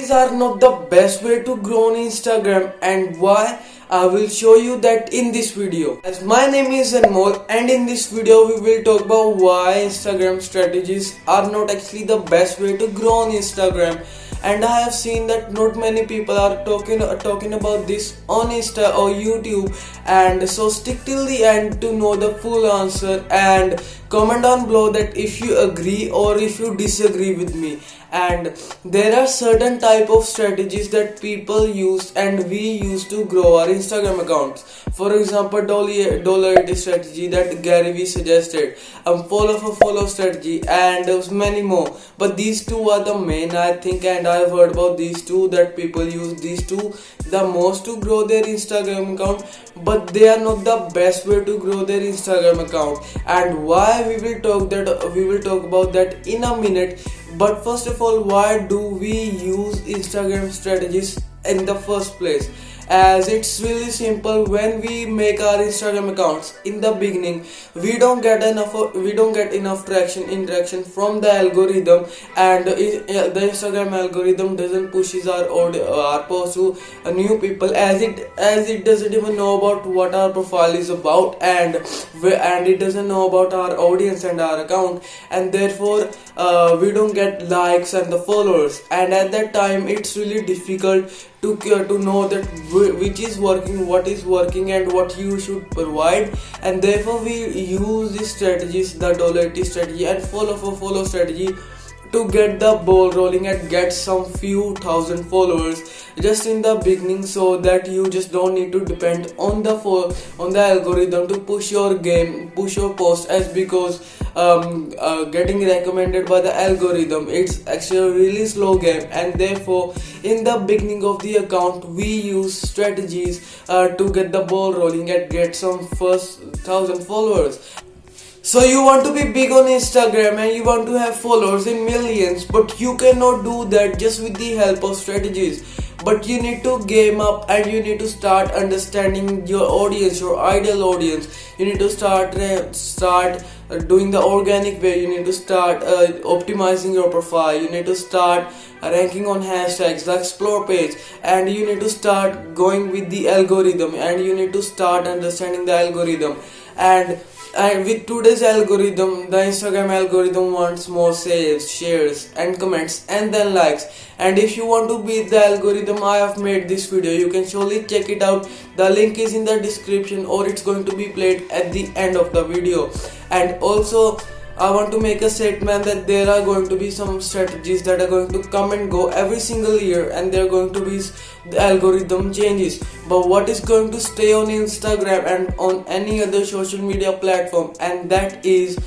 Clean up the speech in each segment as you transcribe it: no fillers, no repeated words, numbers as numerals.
These are not the best way to grow on Instagram, and why I will show you that in this video. As my name is Anmol, and in this video we will talk about why Instagram strategies are not actually the best way to grow on Instagram. And I have seen that not many people are talking about this on Insta or YouTube, and so stick till the end to know the full answer, and comment down below that if you agree or if you disagree with me. And there are certain type of strategies that people use and we use to grow our Instagram accounts. For example, dollar strategy that Gary Vee suggested, follow for follow strategy, and there's many more. But these two are the main, I think, and I've heard about these two, that people use these two the most to grow their Instagram account, but they are not the best way to grow their Instagram account. And why we will talk about that in a minute. But first of all, why do we use Instagram strategies in the first place? As it's really simple. When we make our Instagram accounts in the beginning, we don't get enough interaction from the algorithm, and the Instagram algorithm doesn't pushes our post to new people, as it doesn't even know about what our profile is about, and it doesn't know about our audience and our account, and therefore we don't get likes and the followers. And at that time it's really difficult to know that which is working, what is working, and what you should provide. And therefore we use these strategies, the dollar strategy and follow for follow strategy, to get the ball rolling and get some few thousand followers just in the beginning, so that you just don't need to depend on the algorithm to push your post, as because getting recommended by the algorithm, it's actually a really slow game. And therefore in the beginning of the account we use strategies to get the ball rolling and get some first 1,000 followers. So you want to be big on Instagram and you want to have followers in millions, but you cannot do that just with the help of strategies. But you need to game up, and you need to start understanding your audience, your ideal audience. You need to start doing the organic way. You need to start optimizing your profile. You need to start ranking on hashtags, the explore page, and you need to start going with the algorithm, and you need to start understanding the algorithm. And with today's algorithm, the Instagram algorithm wants more saves, shares and comments, and then likes. And if you want to beat the algorithm, I have made this video. You can surely check it out. The link is in the description, or it's going to be played at the end of the video. And also, I want to make a statement that there are going to be some strategies that are going to come and go every single year, and there are going to be the algorithm changes. But what is going to stay on Instagram and on any other social media platform, and that is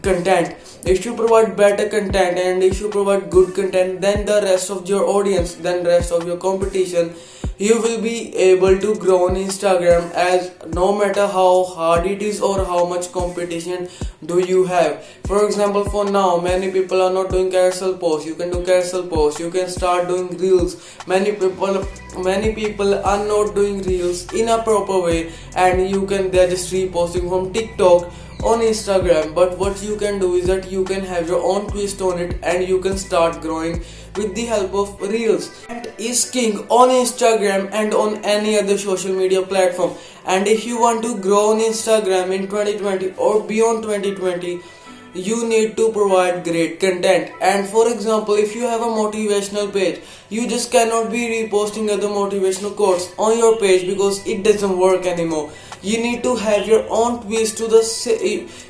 content. If you provide better content, and if you provide good content than the rest of your audience, than the rest of your competition, you will be able to grow on Instagram, as no matter how hard it is or how much competition do you have. For example, for now many people are not doing carousel posts. You can do carousel posts. You can start doing reels. Many people are not doing reels in a proper way, and they're just reposting from TikTok on Instagram. But what you can do is that you can have your own twist on it, and you can start growing with the help of reels. And is king on Instagram and on any other social media platform. And if you want to grow on Instagram in 2020 or beyond 2020, you need to provide great content. And for example, if you have a motivational page, you just cannot be reposting other motivational quotes on your page, because it doesn't work anymore. You need to have your own twist to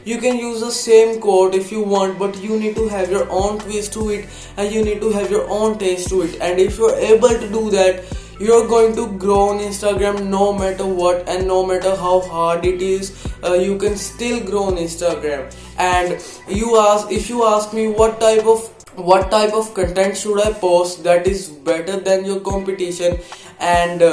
you can use the same quote if you want, but you need to have your own twist to it, and you need to have your own taste to it. And if you're able to do that, you're going to grow on Instagram no matter what, and no matter how hard it is, you can still grow on Instagram. And if you ask me what type of content should I post that is better than your competition, and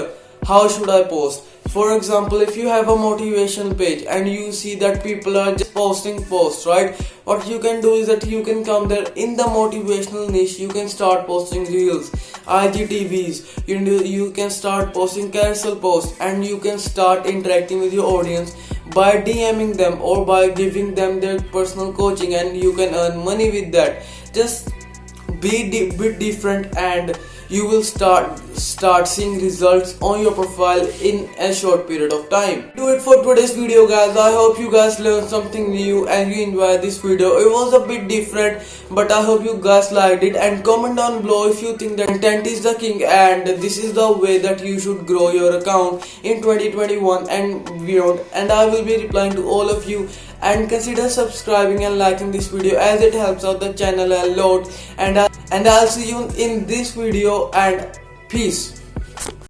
how should I post? For example, if you have a motivational page and you see that people are just posting posts, right? What you can do is that you can come there in the motivational niche. You can start posting reels, IGTVs. You can start posting carousel posts, and you can start interacting with your audience by DMing them or by giving them their personal coaching, and you can earn money with that. Just be bit different, and you will start seeing results on your profile in a short period of time. Do it for today's video, guys. I hope you guys learned something new and you enjoyed this video. It was a bit different, but I hope you guys liked it, and comment down below if you think that content is the king and this is the way that you should grow your account in 2021 and beyond, and I will be replying to all of you. And consider subscribing and liking this video as it helps out the channel a lot, and I'll see you in this video, and peace.